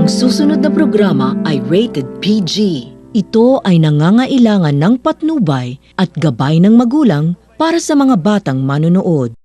Ang susunod na programa ay rated PG. Ito ay nangangailangan ng patnubay at gabay ng magulang para sa mga batang manonood.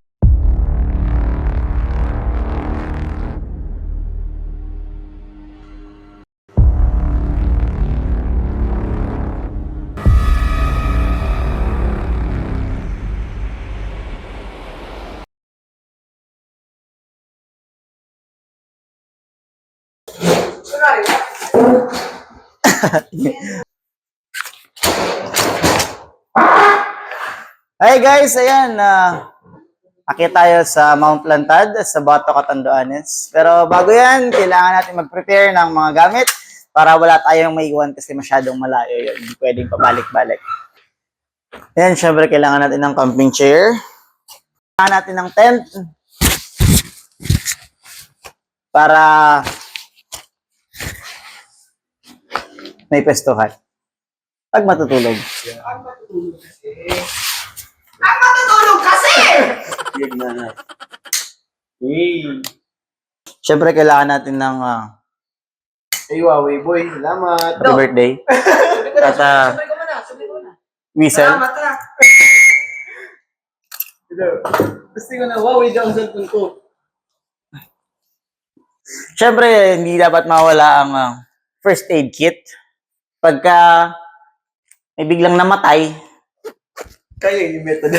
Hi guys, ayan, akit tayo sa Mount Lantad, sa Bato, Catanduanes. Pero bago yan, kailangan natin mag-prepare ng mga gamit para wala tayong maiwan kasi masyadong malayo yun. Hindi pwedeng pabalik-balik. Ayan, syempre kailangan natin ng camping chair. Kailangan natin ng tent para may pestuhan. Pag matutulog. Ang matutulog kasi! Yun na. Siyempre, kailangan natin ng Ay, Huawei boy. Salamat. happy birthday. At Sabay ko muna. whistle. Salamat ha. Gusto ko na Huawei daw ang cellphone ko. Siyempre, hindi dapat mawala ang first aid kit. Pagka may biglang namatay, Kaya yung method.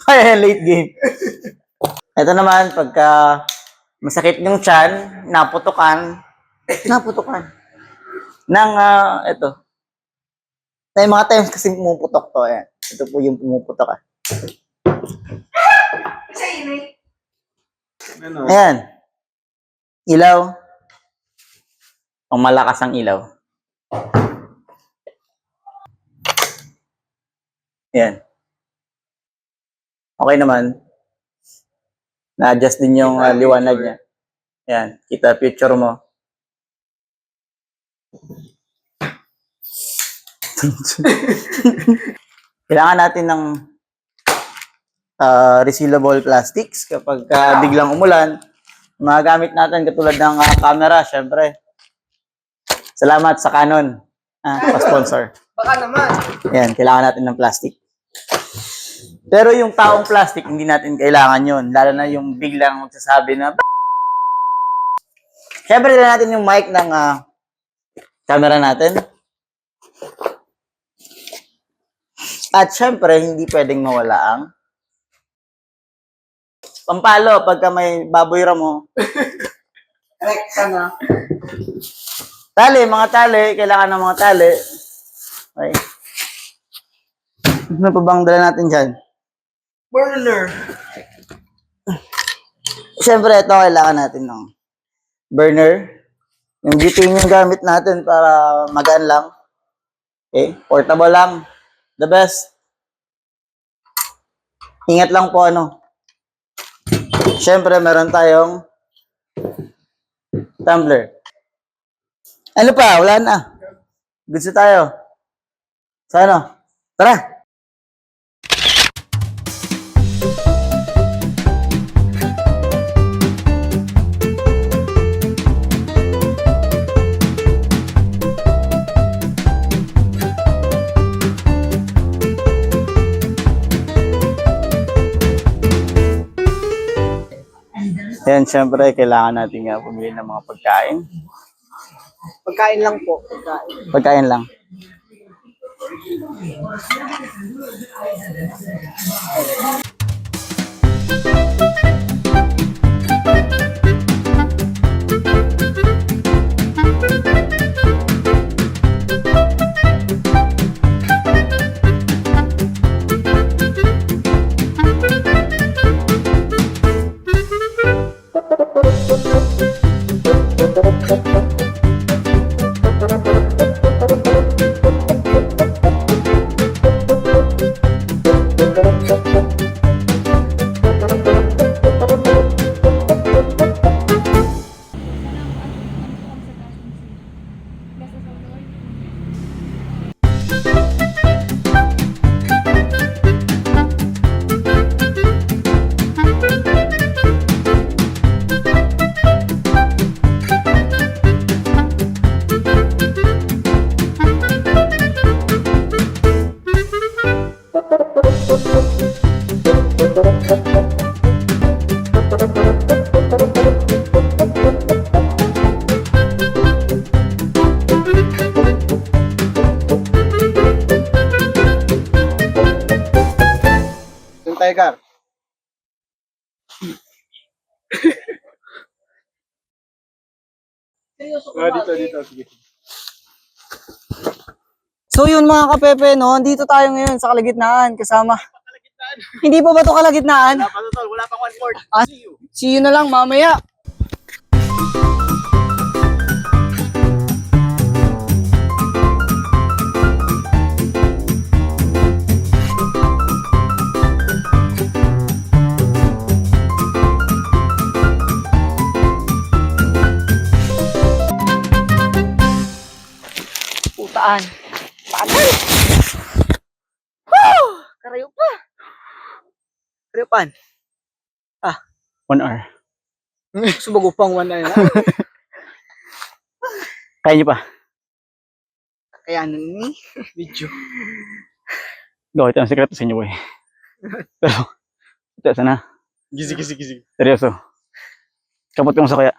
kaya late game. Ito naman, pagka masakit yung tiyan, naputukan, ng, ito. May mga times kasi pumuputok to. Ayan. Ito po yung pumuputok. Sa inay. Ano? Ayan. Ilaw. Pang malakas ang ilaw. Ayan. Okay naman. Na-adjust din yung liwanag niya. Ayan. Kita picture mo. Kailangan natin ng resealable plastics kapag biglang umulan. Mga gamit natin katulad ng camera, syempre. Salamat sa Canon, pa-sponsor. Baka naman. Ayan, kailangan natin ng plastic. Pero yung taong plastic, hindi natin kailangan yun. Lalo na yung biglang magsasabi na syempre, dala natin yung mic ng camera natin. At syempre, hindi pwedeng mawala ang pampalo pagka may baboy ramo. Rekta na. Tali, mga tali. Kailangan ng mga tali. Okay. Ano pa bang dala natin dyan? Burner. Siyempre, ito kailangan natin ng burner. Yung butane yung gamit natin para magaan lang. Okay? Portable lang. The best. Ingat lang po Siyempre, meron tayong tumbler. Ano pa? Wala na. Gusto tayo. Sa Tara! Ayan, syempre, kailangan natin nga pumili ng mga pagkain. Pagkain lang po. Pagkain. Pagkain lang. Yung tiger. Dito. Sige. So yun mga kapepe, no? Dito tayo ngayon sa kalagitnaan kasama. Hindi pa ba ito kalagitnaan? Wala pa tol, wala pang 1/4. Ah, see you na lang mamaya. Putaan. Paano? Woo! Karayo pa. Karayupan. 1 hour. Subago pang 1 na. Kaya niyo pa. Kaya ano ni? Video. Go, ito ang sekreto sa inyo, boy. Pero, ito, sana. Gizi. Seryoso. Kapot kang sa kaya.